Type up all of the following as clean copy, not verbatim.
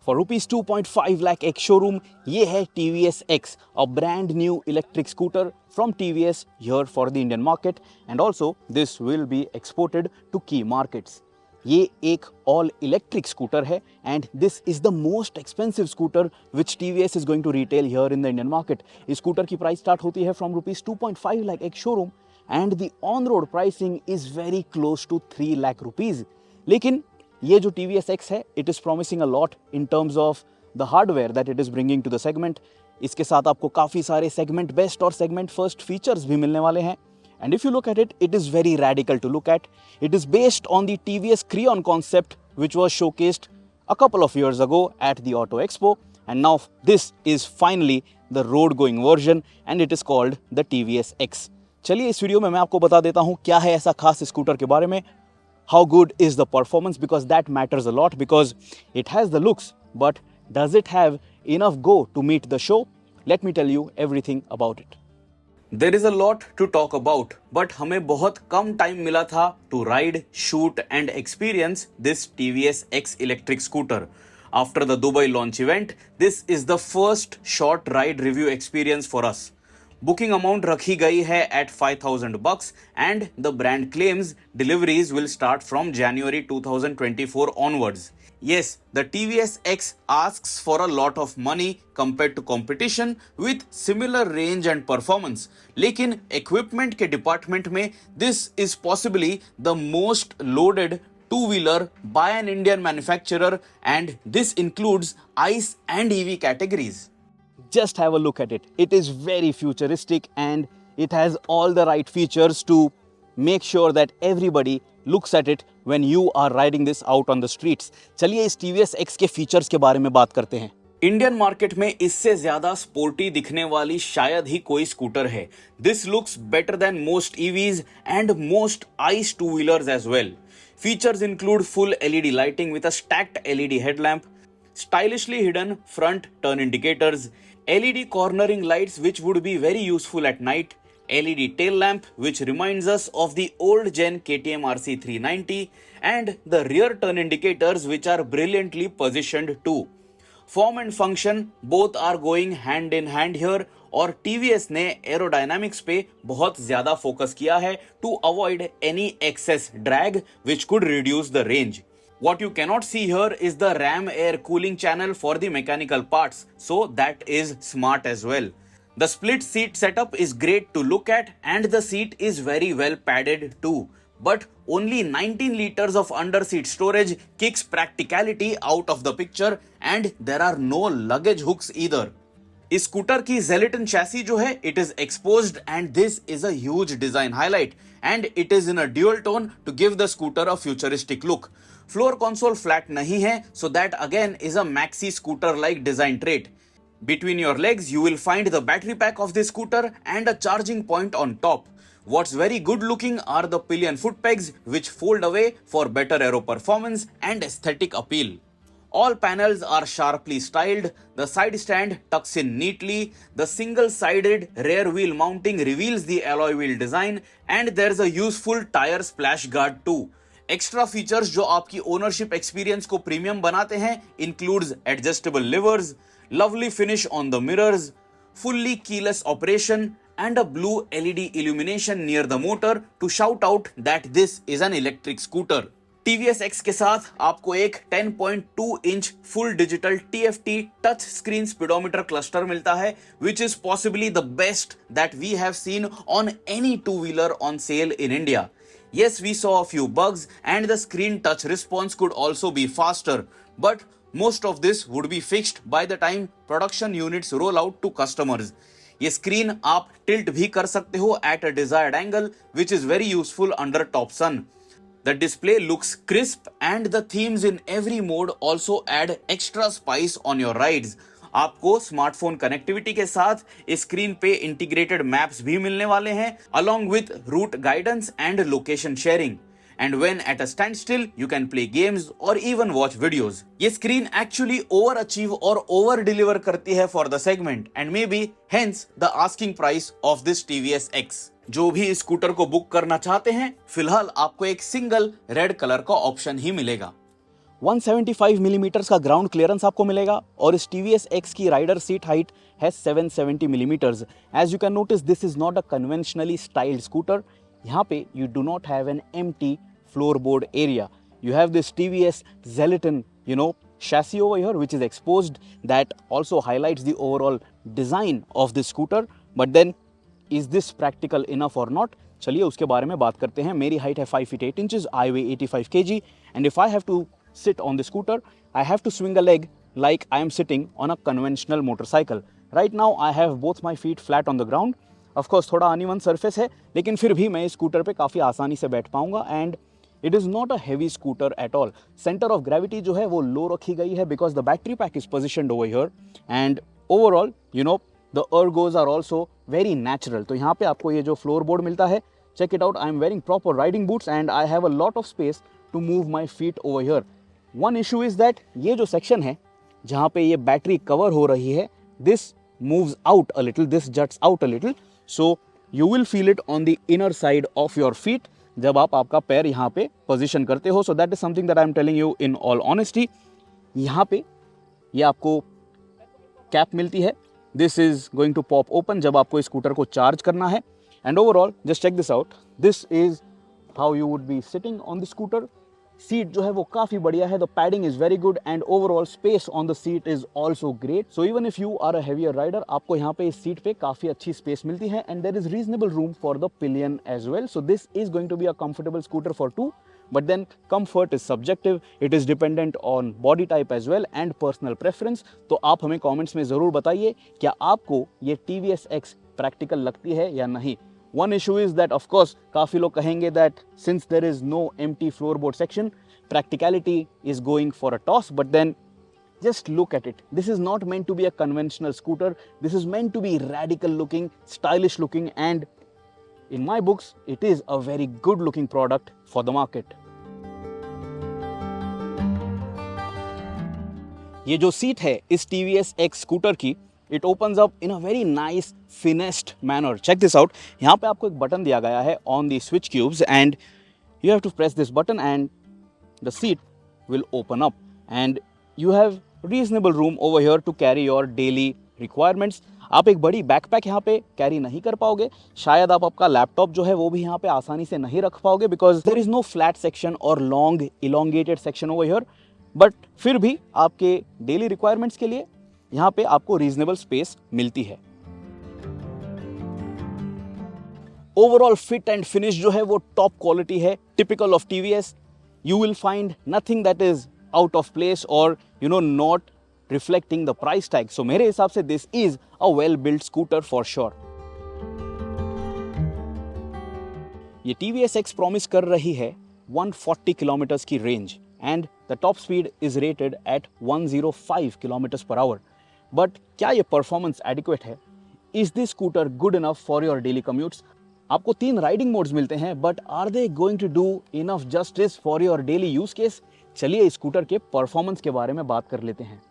For rupees 2.5 lakh X showroom, ये है TVS X, a brand new electric scooter from TVS here for the Indian market, and also this will be exported to key markets. ये एक all electric scooter है and this is the most expensive scooter which TVS is going to retail here in the Indian market. इस scooter की price start होती है from rupees 2.5 lakh X showroom and the on-road pricing is very close to 3 lakh rupees. लेकिन ये जो TVS X है, it is promising a lot in terms of the hardware that it is bringing to the segment. इसके साथ आपको काफ़ी सारे segment best और segment first features भी मिलने वाले हैं. And if you look at it, it is very radical to look at. It is based on the TVS Creon concept which was showcased a couple of years ago at the Auto Expo. And now this is finally the road-going version and it is called the TVS X. चलिए इस video में मैं आपको बता देता हूँ क्या है ऐसा खास स्कूटर के बारे में. How good is the performance, because that matters a lot, because it has the looks, but does it have enough go to meet the show? Let me tell you everything about it. There is a lot to talk about, but हमें बहुत कम time मिला था to ride, shoot and experience this TVS X electric scooter. After the Dubai launch event, this is the first short ride review experience for us. Booking amount रखी गई है at $5,000 and the brand claims deliveries will start from January 2024 onwards. Yes, the TVS X asks for a lot of money compared to competition with similar range and performance. लेकिन equipment के department में this is possibly the most loaded two-wheeler by an Indian manufacturer and this includes ICE and EV categories. Just have a look at it. It is very futuristic and it has all the right features to make sure that everybody looks at it when you are riding this out on the streets. चलिए इस TVS X के features के बारे में बात करते हैं. Indian market में इससे ज्यादा स्पोर्टी दिखने वाली शायद ही कोई स्कूटर है. This looks better than most EVs and most ICE two-wheelers as well. Features include full LED lighting with a stacked LED headlamp, stylishly hidden front turn indicators, LED cornering lights which would be very useful at night, LED tail lamp which reminds us of the old gen KTM RC 390 and the rear turn indicators which are brilliantly positioned too. Form and function both are going hand in hand here और TVS ने aerodynamics पे बहुत ज्यादा focus किया है to avoid any excess drag which could reduce the range. What you cannot see here is the ram air cooling channel for the mechanical parts, so that is smart as well. The split seat setup is great to look at and the seat is very well padded too. But only 19 liters of under seat storage kicks practicality out of the picture and there are no luggage hooks either. इस scooter की Zeliton chassis जो है it is exposed and this is a huge design highlight and it is in a dual tone to give the scooter a futuristic look. Floor console flat नहीं है so that again is a maxi scooter like design trait. Between your legs you will find the battery pack of this scooter and a charging point on top. What's very good looking are the pillion foot pegs which fold away for better aero performance and aesthetic appeal. All panels are sharply styled, the side stand tucks in neatly, the single-sided rear wheel mounting reveals the alloy wheel design and there's a useful tire splash guard too. Extra features जो आपकी ownership experience को premium बनाते हैं includes adjustable levers, lovely finish on the mirrors, fully keyless operation and a blue LED illumination near the motor to shout out that this is an electric scooter. TVS X के साथ आपको एक 10.2 inch full digital TFT touch screen speedometer cluster मिलता है which is possibly the best that we have seen on any two-wheeler on sale in India. Yes, we saw a few bugs and the screen touch response could also be faster, but most of this would be fixed by the time production units roll out to customers. ये screen आप tilt भी कर सकते हो at a desired angle which is very useful under top sun. The display looks crisp and the themes in every mode also add extra spice on your rides. आपको smartphone connectivity के साथ इस screen पे integrated maps भी मिलने वाले हैं along with route guidance and location sharing. And when at a standstill, you can play games or even watch videos. ये स्क्रीन actually overachieve और over deliver करती है for the segment and maybe hence the asking price of this TVS X. जो भी इस scooter को book करना चाहते हैं, फिलहाल आपको एक सिंगल रेड कलर का ऑप्शन ही मिलेगा. 175 मिलीमीटर्स का ग्राउंड क्लियरेंस आपको मिलेगा और इस TVS X की राइडर सीट हाइट है 770 millimetres. As you can notice this is not a conventionally styled scooter. यहाँ पे you do not have an empty floorboard area. You have this TVS Zelatin, chassis over here which is exposed, that also highlights the overall design of this scooter. But then is this practical enough or not? चलिए उसके बारे में बात करते हैं. मेरी height है 5 feet 8 inches, I weigh 85 kg, and if I have to sit on the scooter, I have to swing a leg like I am sitting on a conventional motorcycle. Right now I have both my feet flat on the ground. Of course थोड़ा uneven surface है, लेकिन फिर भी मैं इस scooter पे काफ़ी आसानी से बैठ पाऊंगा. And it is not a heavy scooter at all. Centre of gravity जो है वो लो रखी गई है because the battery pack is positioned over here. And overall the ergos are also very natural. तो यहाँ पे आपको ये जो फ्लोर बोर्ड मिलता है, check it out. I am wearing proper riding boots and I have a lot of space to move my feet over here. One issue is that ये जो सेक्शन है जहाँ पे ये बैटरी कवर हो रही है, this moves out a little, this juts out a little. So you will feel it on the inner side of your feet जब आप आपका पैर यहाँ पे पोजीशन करते हो. So that is something that I am telling you in all honesty. यहाँ पे ये आपको कैप मिलती है. This is going to pop open जब आपको इस स्कूटर को चार्ज करना है. And overall just check this out. This is how you would be sitting on the scooter. Seat जो है वो काफ़ी बढ़िया है. The padding is very good and overall space on the seat is also great. So even if you are a heavier rider, आपको यहाँ पे इस सीट पे काफ़ी अच्छी स्पेस मिलती है. And there is reasonable room for the pillion as well. So this is going to be a comfortable scooter for two. But then comfort is subjective. It is dependent on body type as well and personal preference. तो आप हमें comments में ज़रूर बताइए क्या आपको ये TVS X practical लगती है या नहीं. One issue is that of course काफ़ी लोग कहेंगे that since there is no empty floorboard section, practicality is going for a toss. But then just look at it. This is not meant to be a conventional scooter. This is meant to be radical looking, stylish looking, and in my books, it is a very good looking product for the market. ये जो seat है इस TVS X scooter की, it opens up in a very nice finessed manner. Check this out. यहाँ पे आपको एक button दिया गया है on the switch cubes and you have to press this button and the seat will open up and you have reasonable room over here to carry your daily requirements. आप एक बड़ी बैकपैक यहाँ पे carry नहीं कर पाओगे. शायद आप आपका लैपटॉप जो है वो भी यहाँ पे आसानी से नहीं रख पाओगे because there is no flat section और long elongated section over here. But फिर भी आपके डेली रिक्वायरमेंट्स के लिए यहाँ पे आपको रीजनेबल स्पेस मिलती है. ओवरऑल फिट एंड फिनिश जो है वो टॉप क्वालिटी है, typical of TVS. You will find nothing that is out of place और not reflecting the price tag. So मेरे हिसाब से this is a well built scooter for sure. ये TVS X promise कर रही है 140 kilometres की range and the top speed is rated at 105 kilometers per hour. But क्या ये परफॉर्मेंस एडिक्वेट है? Is this scooter good enough for your daily commutes? आपको 3 riding modes मिलते हैं, but are they going to do enough justice for your daily use case? चलिए इस scooter के performance के बारे में बात कर लेते हैं.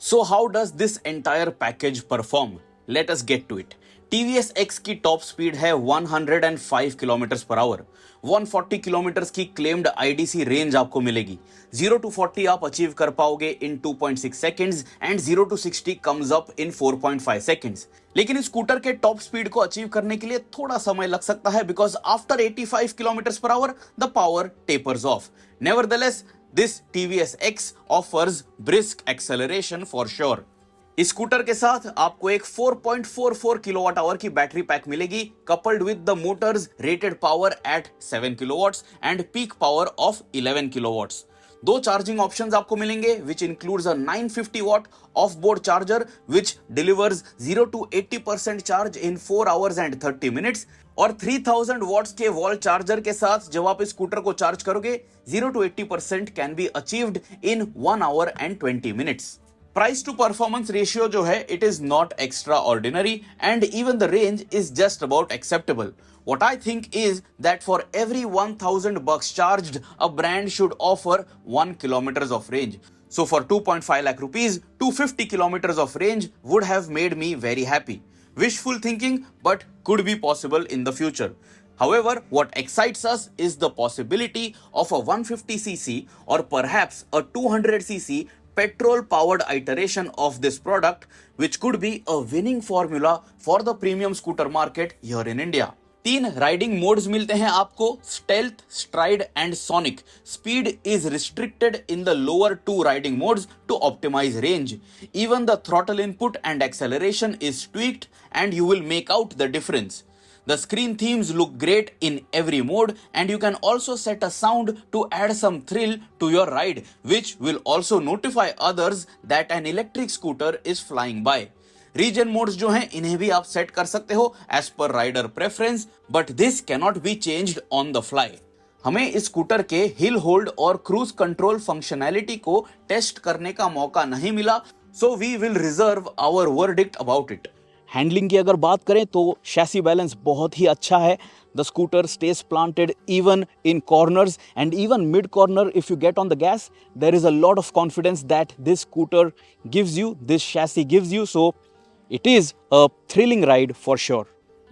So how does this entire package perform? Let us get to it. TVS X की टॉप स्पीड है 105 किलोमीटर्स पर आवर. 140 किलोमीटर्स की क्लेम्ड IDC रेंज आपको मिलेगी. 0 to 40 आप अचीव कर पाओगे इन 2.6 seconds and 0 to 60 comes up in 4.5 seconds. लेकिन इस स्कूटर के टॉप स्पीड को अचीव करने के लिए थोड़ा समय लग सकता है because after 85 kilometres per hour the power tapers of. Nevertheless this TVS X offers brisk acceleration for sure. इस स्कूटर के साथ आपको एक 4.44 किलोवाट आवर की बैटरी पैक मिलेगी coupled with the motor's rated power at 7 kilowatts and peak power of 11 kilowatts. 2 charging options आपको मिलेंगे which includes a 950 watt off-board charger which delivers 0 to 80% charge in 4 hours and 30 minutes और 3000 watts के wall charger के साथ जब आप इस scooter को चार्ज करोगे 0 to 80% can be achieved in 1 hour and 20 minutes. Price to performance ratio जो है it is not extraordinary and even the range is just about acceptable. What I think is that for every $1,000 charged, a brand should offer 1 kilometers of range. So for 2.5 lakh rupees, 250 kilometers of range would have made me very happy. Wishful thinking, but could be possible in the future. However, what excites us is the possibility of a 150cc or perhaps a 200cc petrol powered iteration of this product, which could be a winning formula for the premium scooter market here in India. 3 riding modes मिलते हैं आपको, stealth, stride and sonic. Speed is restricted in the lower 2 riding modes to optimise range. Even the throttle input and acceleration is tweaked and you will make out the difference. The screen themes look great in every mode, and you can also set a sound to add some thrill to your ride, which will also notify others that an electric scooter is flying by. Regen modes जो हैं इन्हें भी आप set कर सकते हो as per rider preference, but this cannot be changed on the fly. हमें इस स्कूटर के हिल होल्ड और क्रूज कंट्रोल फंक्शनैलिटी को टेस्ट करने का मौका नहीं मिला, so we will reserve our verdict about it. Handling की अगर बात करें तो शैसी बैलेंस बहुत ही अच्छा है. The scooter stays planted even in corners and even mid corner. If you get on the gas there is a lot of confidence that this scooter gives you, this chassis gives you. So it is a thrilling ride for sure.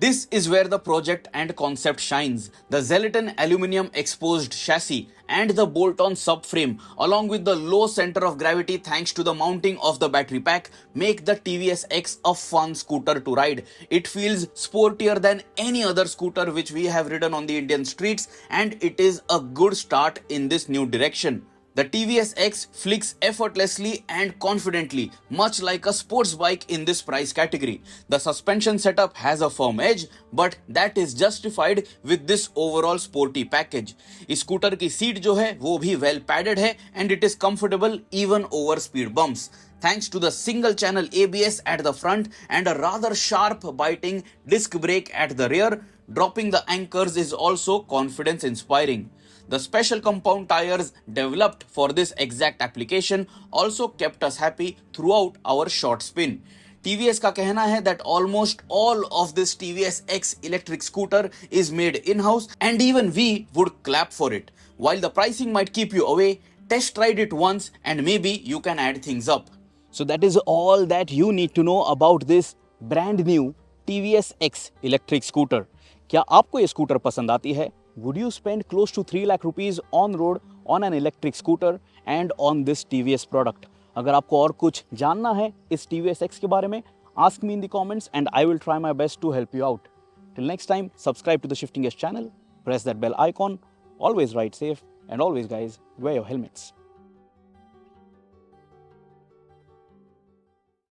This is where the project and concept shines. The Zelatin aluminum exposed chassis and the bolt-on subframe, along with the low center of gravity thanks to the mounting of the battery pack, make the TVS X a fun scooter to ride. It feels sportier than any other scooter which we have ridden on the Indian streets, and it is a good start in this new direction. The TVS X flicks effortlessly and confidently, much like a sports bike in this price category. The suspension setup has a firm edge, but that is justified with this overall sporty package. इस scooter की seat जो है वो भी well padded है and it is comfortable even over speed bumps. Thanks to the single channel ABS at the front and a rather sharp biting disc brake at the rear, dropping the anchors is also confidence inspiring. The special compound tires developed for this exact application also kept us happy throughout our short spin. TVS का कहना है that almost all of this TVS X electric scooter is made in-house, and even we would clap for it. While the pricing might keep you away, test ride it once and maybe you can add things up. So that is all that you need to know about this brand new TVS X electric scooter. क्या आपको ये scooter पसंद आती है? Would you spend close to 3 lakh rupees on road on an electric scooter and on this TVS product? अगर आपको और कुछ जानना है इस TVS X के बारे में, ask me in the comments and I will try my best to help you out. Till next time, subscribe to the Shifting Gears channel, press that bell icon, always ride safe, and always guys, wear your helmets.